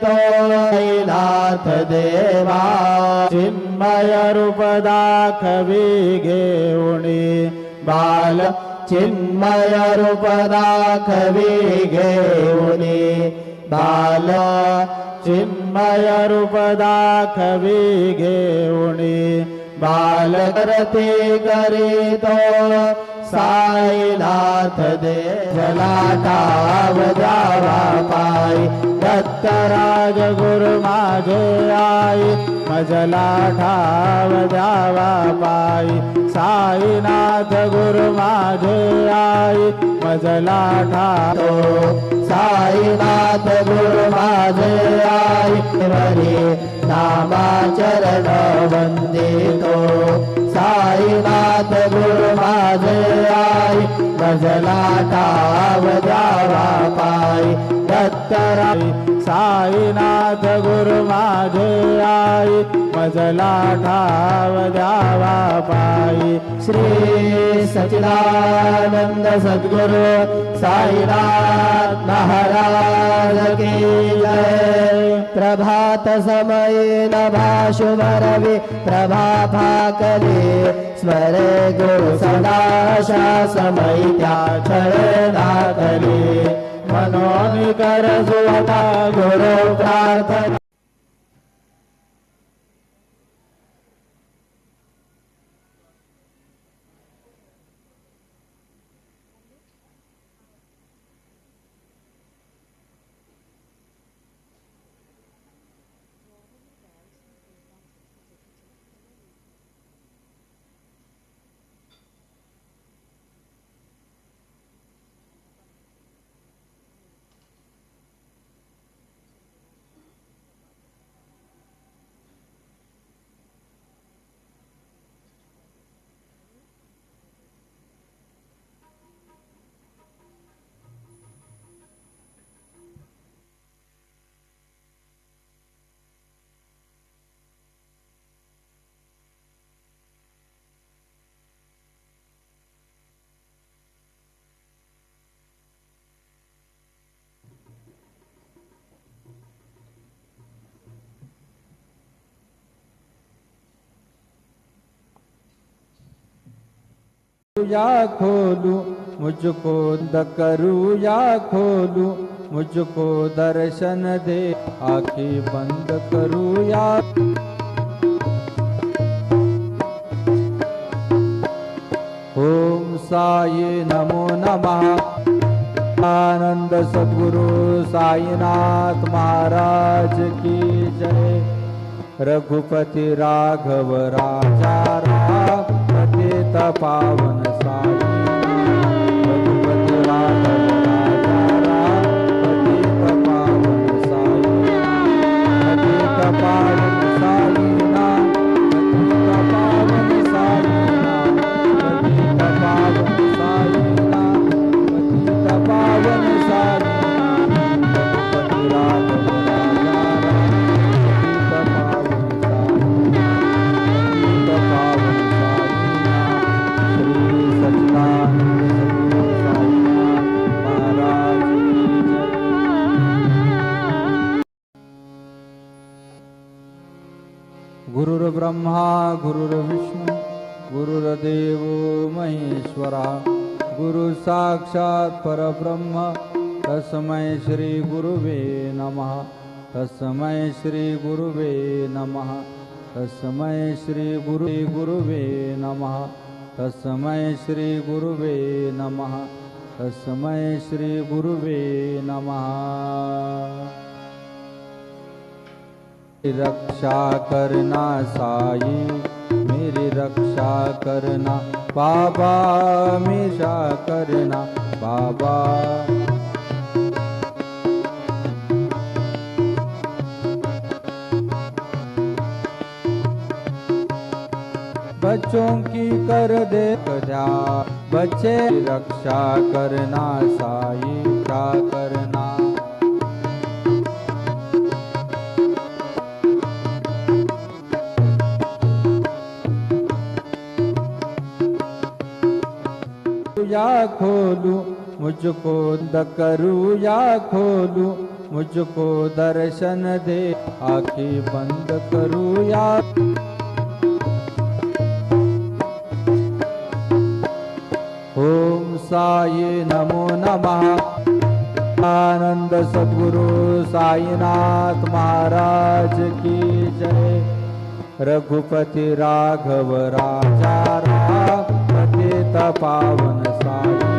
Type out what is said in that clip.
करीतो नाथ देवा चिन्मय रूप दाखवी घेऊनी बाल चिन्मय रूप दाखवी घेऊनी बाल चिन्मय रूप दाखवी घेऊनी बाल करते करीतो साईनाथ दे जलाटाव जावा पायी दत्तराज गुरु माझे आई मजला ठाव जावा पायी साईनाथ गुरु माझे आई मजला ठातो साईनाथ गुरु माझे आई वरी नामाचरण वंदितो साईनाथ गुरु माझे आई मजला ठाव जावा पायी दत्तराई साईनाथ गुरु माझे आई मजला ठाव जावा पायी श्री सच्चिदानंद सद्गुरु साईनाथ महाराज की जय। प्रभात समये नभाशुभ रवि प्रभा फाकले स्मरे गुरु सदाशा समय त्या क्षणे दाखले मनोनिकर जुवता गुरु प्रार्थना। या खोलू मुझको करूँ या खोलू मुझको दर्शन दे आँखें बंद करूँ या ओम साई नमो नमः। आनंद सद्गुरु साईनाथ महाराज की जय। रघुपति राघव राजा राम पतित पावन साई रघुपति राघव राजा राम पतित पावन साई पतित पावन साई नाम पतित पावन साई नाम पतित पावन साई नाम पतित पावन साई नाम रघुपति राघव राजा राम पतित पावन साई पतित पावन गुरुर्ब्रह्मा गुरुर्विष्णु गुरुर्देवो महेश्वरा गुरु साक्षात् परब्रह्म तस्मै श्री गुरुवे नमः तस्मै श्री गुरुवे नमः तस्मै श्री गुरुवे नमः तस्मै श्री गुरुवे नमः तस्मै श्री गुरुवे नमः। रक्षा करना साई मेरी रक्षा करना बाबा हमेशा करना बाबा। बच्चों की कर दे कजा बच्चे रक्षा करना साई क्या करना। या खोलू मुझको करूँ या खोलू मुझको दर्शन दे आँखी बंद करूया ओम साई नमो नमः आनंद सद्गुरु साईनाथ महाराज की जय रघुपति राघव राजा राम पतित पावन साई